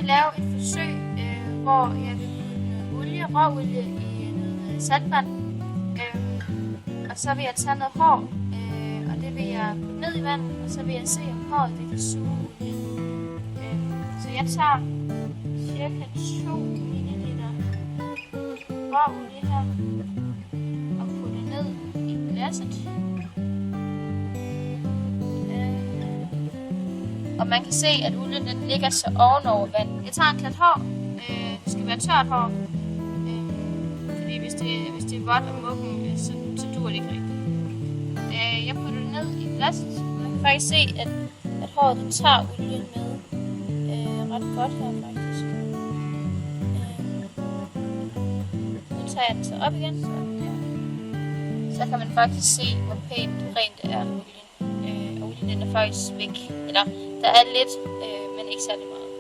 lave et forsøg, hvor jeg vil putte noget råolie i noget saltvand. Og så vil jeg tage noget hår, og det vil jeg putte ned i vandet, og så vil jeg se, om håret det kan suge olien. Så jeg tager cirka 2 ml råolie her, og putter ned i glasset. Og man kan se, at olien den ligger så ovenover vand. Jeg tager en klat hår. Det skal være tørt hår. Fordi hvis det er vådt og muggen, så duer det ikke rigtigt. Jeg putter det ned i glasset. Man kan faktisk se, at håret den tager olien med ret godt her faktisk. Nu tager jeg den så op igen. Så kan man faktisk se, hvor pænt rent det er med olien. Olien den er faktisk væk. Eller der er lidt, men ikke særlig meget.